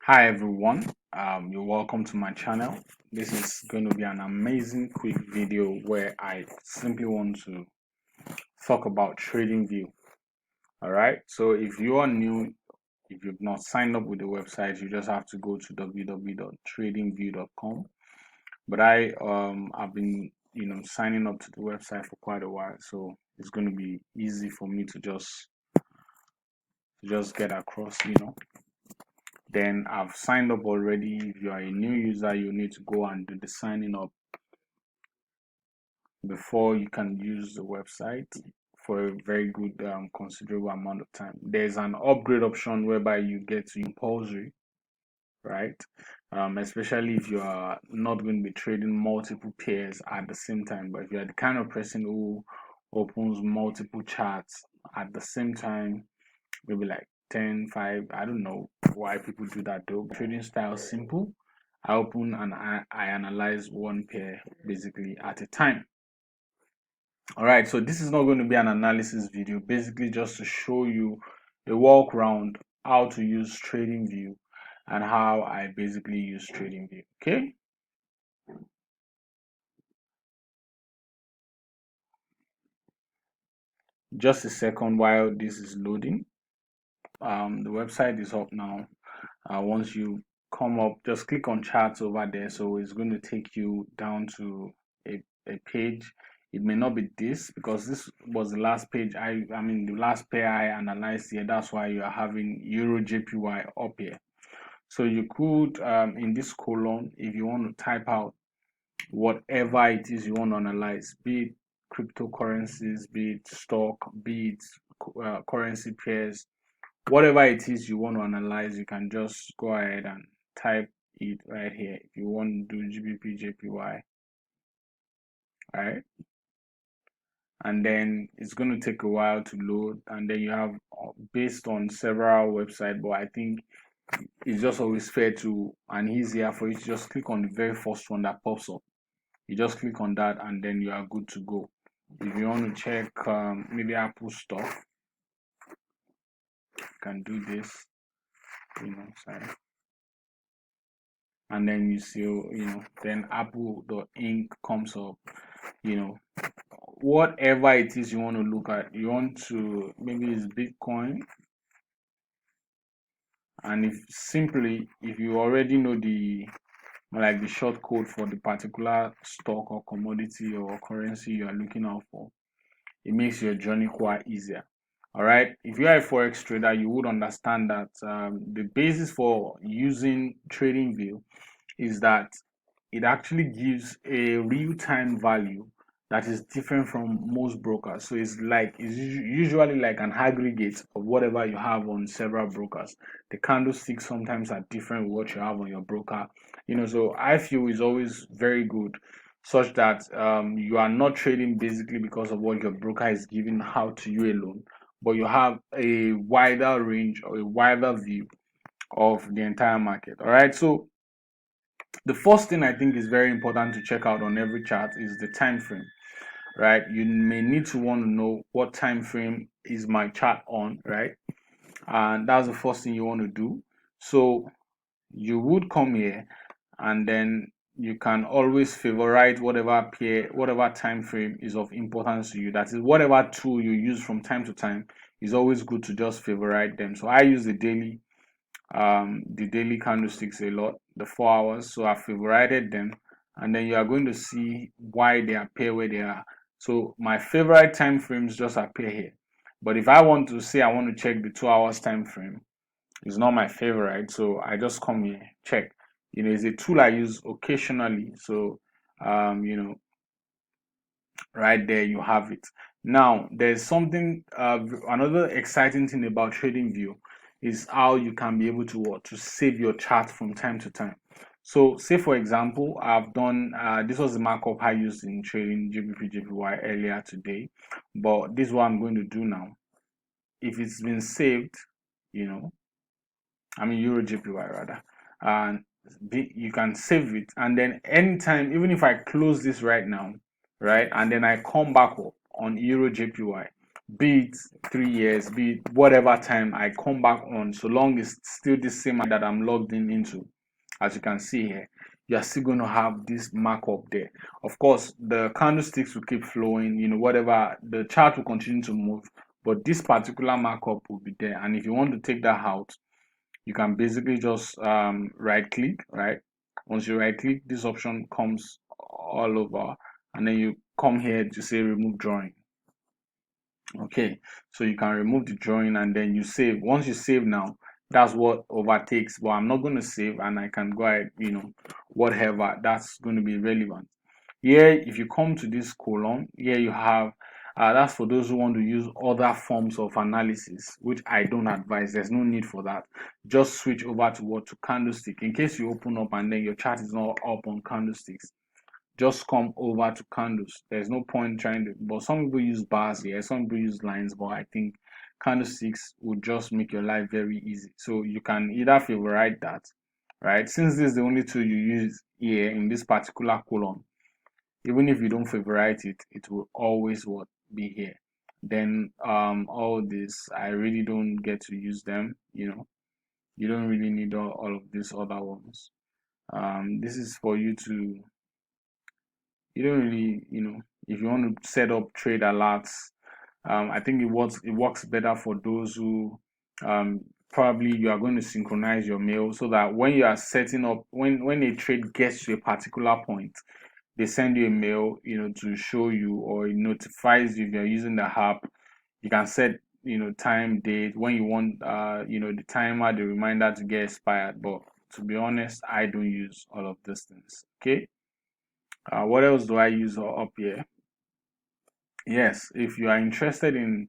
Hi everyone, you're welcome to my channel. This is going to be an amazing quick video where I simply want to talk about TradingView. Alright, so if you are new, if you've not signed up with the website, you just have to go to www.tradingview.com. But I've been signing up to the website for quite a while, so it's going to be easy for me to just get across. Then I've signed up already. If you are a new user, you need to go and do the signing up before you can use the website for a very good considerable amount of time. There's an upgrade option whereby you get to compulsory, right? Especially if you are not going to be trading multiple pairs at the same time. But if you are the kind of person who opens multiple charts at the same time, maybe like 10, 5, I don't know why people do that though. Trading style is simple. I open and I analyze one pair basically at a time. All right, so this is not going to be an analysis video, basically just to show you a walk around how to use TradingView and how I basically use TradingView. Okay, just a second while this is loading. The website is up now. Once you come up, just click on charts over there, so it's going to take you down to a page. It may not be this because this was the last page I mean the last pair I analyzed here. That's why you are having Euro JPY up here. So you could in this column, if you want to type out whatever it is you want to analyze, be it cryptocurrencies, be it stock, be it currency pairs, whatever it is you want to analyze, you can just go ahead and type it right here. If you want to do GBP JPY, right, and then it's going to take a while to load, and then you have based on several websites, but I think it's just always fair to and easier for you to just click on the very first one that pops up. You just click on that and then you are good to go. If you want to check maybe Apple stuff, you can do this, sorry, and then you see, then Apple.inc comes up, whatever it is you want to look at. You want to, maybe it's Bitcoin, and if you already know the short code for the particular stock or commodity or currency you are looking out for, it makes your journey quite easier. All right, if you are a forex trader, you would understand that the basis for using TradingView is that it actually gives a real-time value that is different from most brokers. So it's usually like an aggregate of whatever you have on several brokers. The candlesticks sometimes are different with what you have on your broker. So I feel is always very good, such that you are not trading basically because of what your broker is giving out to you alone, but you have a wider range or a wider view of the entire market. All right, so the first thing I think is very important to check out on every chart is the time frame, right? You may need to want to know what time frame is my chart on, right? And that's the first thing you want to do. So you would come here and then you can always favorite whatever pair, whatever time frame is of importance to you. That is, whatever tool you use from time to time is always good to just favorite them. So I use the daily candlesticks a lot, the 4 hours, so I favorited them, and then you are going to see why they appear where they are. So my favorite time frames just appear here, but if I want to say I want to check the 2 hours time frame, it's not my favorite, so I just come here, check. It's a tool I use occasionally, so right there you have it. Now there's something another exciting thing about TradingView is how you can be able to save your chart from time to time. So say for example, I've done this was the markup I used in trading GBP JPY earlier today, but this is what I'm going to do now. If it's been saved, I mean Euro JPY rather, and you can save it, and then anytime, even if I close this right now, right, and then I come back up on Euro JPY, be it 3 years, be it whatever time I come back on, so long it's still the same that I'm logged in into, as you can see here, you're still going to have this markup there. Of course, the candlesticks will keep flowing, whatever, the chart will continue to move, but this particular markup will be there. And if you want to take that out, you can basically just right click, right? Once you right click, this option comes all over, and then you come here to say remove drawing. Okay, so you can remove the drawing and then you save. Once you save now, that's what overtakes, but I'm not going to save, and I can go ahead, whatever that's going to be relevant. Here, if you come to this column, here you have that's for those who want to use other forms of analysis, which I don't advise. There's no need for that. Just switch over to what, to candlestick. In case you open up and then your chart is not up on candlesticks, just come over to candles. There's no point trying to, but some people use bars here, some people use lines, but I think candlesticks would just make your life very easy. So you can either favorite that, right? Since this is the only tool you use here in this particular column, even if you don't favorite it, it will always what, be here. Then all this, I really don't get to use them. You don't really need all of these other ones. This is for you to, you don't really, if you want to set up trade alerts, I think it works better for those who probably you are going to synchronize your mail, so that when you are setting up, when a trade gets to a particular point, they send you a mail, to show you, or it notifies you if you're using the app. You can set, time, date, when you want, the timer, the reminder to get expired. But to be honest, I don't use all of these things. Okay. What else do I use up here? Yes, if you are interested in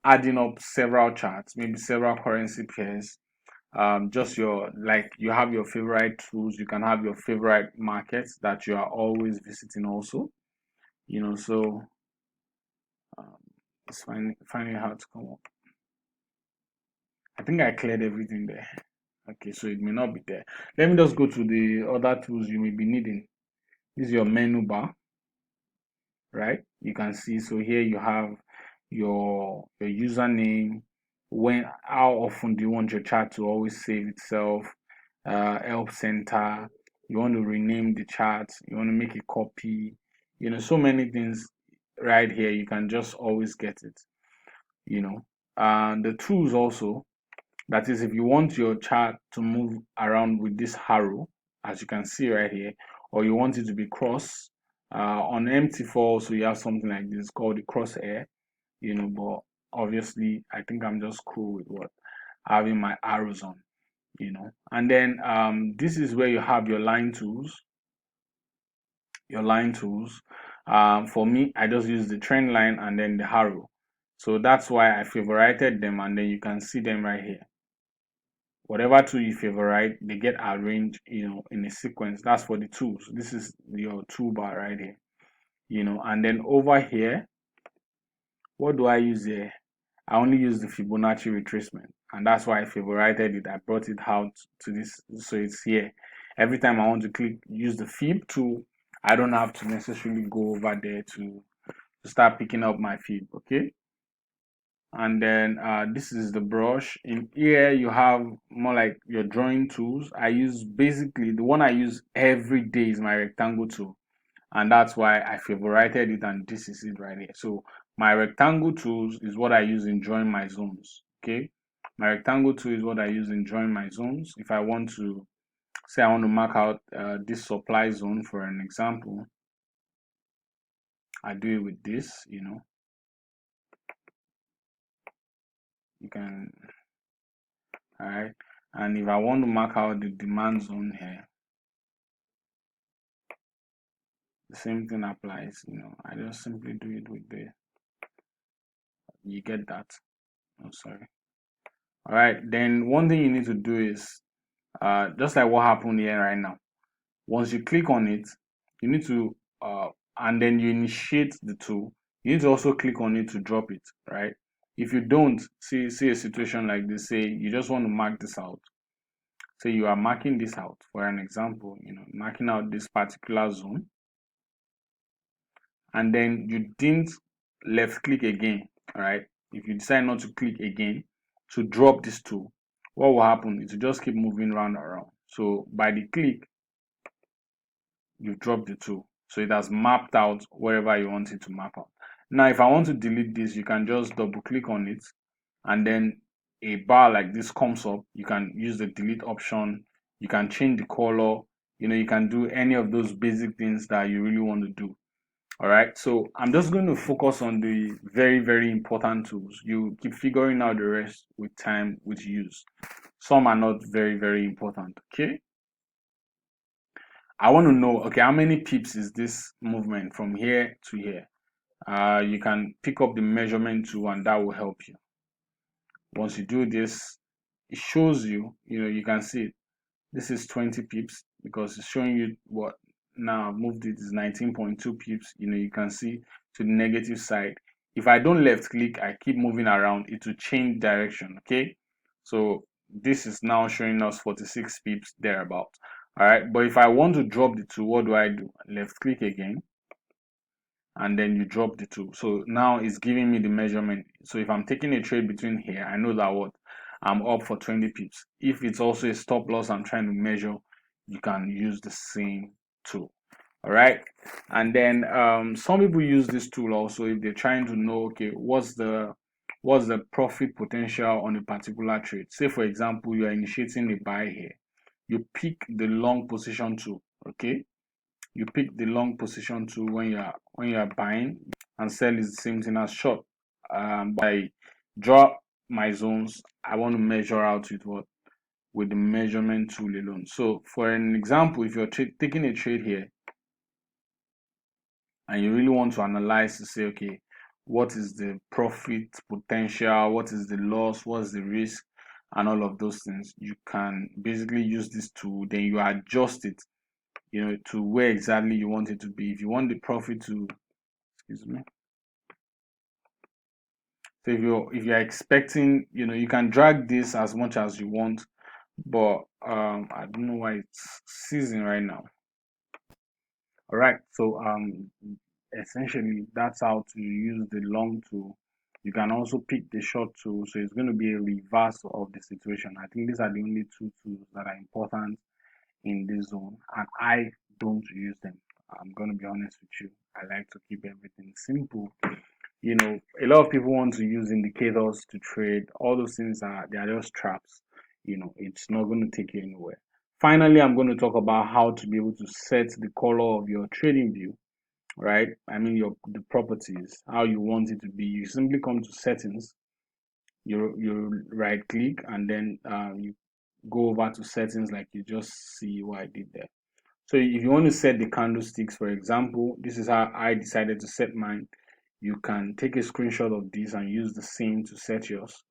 adding up several charts, maybe several currency pairs, just you have your favorite tools, you can have your favorite markets that you are always visiting also, so um, it's finding how to come up. I think I cleared everything there. Okay, so it may not be there. Let me just go to the other tools you may be needing. This is your menu bar, right? You can see, so here you have your username, how often do you want your chart to always save itself, help center, you want to rename the chart, you want to make a copy, so many things right here. You can just always get it, and the tools also, that is, if you want your chart to move around with this arrow, as you can see right here, or you want it to be cross, on MT4 also you have something like this called the crosshair, but obviously I think I'm just cool with what, having my arrows on, and then this is where you have your line tools. For me, I just use the trend line and then the arrow, so that's why I favorited them, and then you can see them right here. Whatever tool you favorite, they get arranged, in a sequence. That's for the tools. This is your toolbar right here, and then over here, what do I use here? I only use the Fibonacci retracement, and that's why I favorited it. I brought it out to this, so it's here. Every time I want to use the Fib tool, I don't have to necessarily go over there to start picking up my Fib. Okay. And then this is the brush. In here you have more like your drawing tools. I use, basically the one I use every day is my rectangle tool, and that's why I favorited it, and this is it right here. So my rectangle tools is what I use in drawing my zones. Okay, my rectangle tool is what I use in drawing my zones. If I want to say I want to mark out this supply zone for an example, I do it with this. You can, all right. And if I want to mark out the demand zone here, the same thing applies. I just simply do it with the, you get that. Oh, sorry. All right, then one thing you need to do is just like what happened here right now. Once you click on it, you need to and then you initiate the tool, you need to also click on it to drop it, right? If you don't see a situation like this, say you just want to mark this out, say you are marking this out for an example, marking out this particular zone, and then you didn't left click again, all right? if you decide not to click again to drop this tool, what will happen is to just keep moving round and around. So by the click, you've dropped the tool. So it has mapped out wherever you want it to map out. Now, if I want to delete this, you can just double click on it, and then a bar like this comes up. You can use the delete option. You can change the color. You can do any of those basic things that you really want to do. All right. So I'm just going to focus on the very, very important tools. You keep figuring out the rest with time, with use. Some are not very, very important. Okay. I want to know, okay, how many pips is this movement from here to here? You can pick up the measurement tool, and that will help you. Once you do this, it shows you, you can see it. This is 20 pips because it's showing you what now I've moved it is 19.2 pips. You can see to the negative side. If I don't left click, I keep moving around, it will change direction. Okay, so this is now showing us 46 pips thereabout. All right, but if I want to drop the tool, what do? Left click again, and then you drop the tool. So now it's giving me the measurement. So if I'm taking a trade between here, I know that what I'm up for 20 pips. If it's also a stop loss I'm trying to measure, you can use the same tool. All right, and then some people use this tool also if they're trying to know, okay, what's the profit potential on a particular trade. Say for example, you are initiating a buy here, you pick the long position tool. Okay, you pick the long position tool when you are buying, and sell is the same thing as short. But I draw my zones. I want to measure out with what? With the measurement tool alone. So for an example, if you're taking a trade here and you really want to analyze to say, okay, what is the profit potential, what is the loss, what's the risk, and all of those things, you can basically use this tool. Then you adjust it, to where exactly you want it to be. If you want the profit to, excuse me. So if you're expecting, you can drag this as much as you want, but I don't know why it's seizing right now. All right, so essentially that's how to use the long tool. You can also pick the short tool, so it's going to be a reverse of the situation. I think these are the only two tools that are important in this zone, and I don't use them. I'm going to be honest with you. I like to keep everything simple. A lot of people want to use indicators to trade. All those things they are just traps. It's not going to take you anywhere. Finally, I'm going to talk about how to be able to set the color of your trading view, right? I mean the properties, how you want it to be. You simply come to settings, you right click, and then you go over to settings like you just see what I did there. So if you want to set the candlesticks, for example, this is how I decided to set mine. You can take a screenshot of this and use the same to set yours.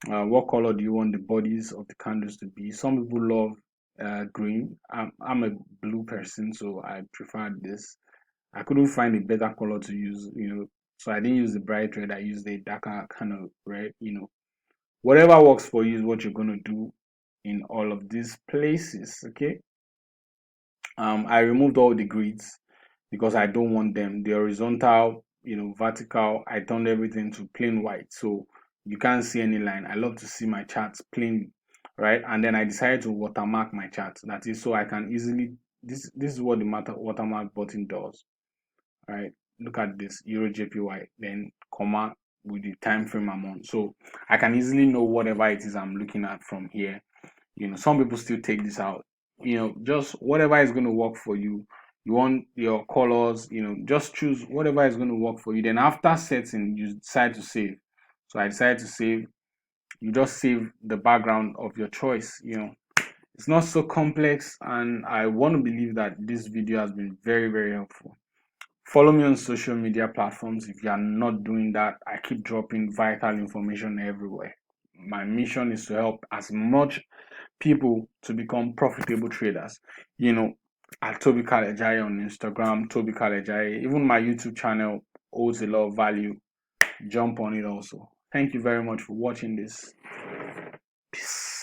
What color do you want the bodies of the candles to be? Some people love green. I'm a blue person, so I prefer this. I couldn't find a better color to use, so I didn't use the bright red. I used a darker kind of red. Whatever works for you is what you're going to do in all of these places. Okay. I removed all the grids because I don't want them. The horizontal, vertical, I turned everything to plain white, so you can't see any line. I love to see my charts plain, right? And then I decided to watermark my charts. That is so I can easily, this is what the watermark button does. Right, look at this Euro JPY, then comma with the time frame I'm on, so I can easily know whatever it is I'm looking at from here. Some people still take this out. Just whatever is going to work for you. You want your colors, just choose whatever is going to work for you. Then after setting, you decide to save. So I decided to save. You just save the background of your choice. It's not so complex, and I want to believe that this video has been very, very helpful. Follow me on social media platforms if you are not doing that. I keep dropping vital information everywhere. My mission is to help as much people to become profitable traders. At Toby Kalejaye on Instagram, Toby Kalejaye. Even my YouTube channel holds a lot of value. Jump on it also. Thank you very much for watching this. Peace.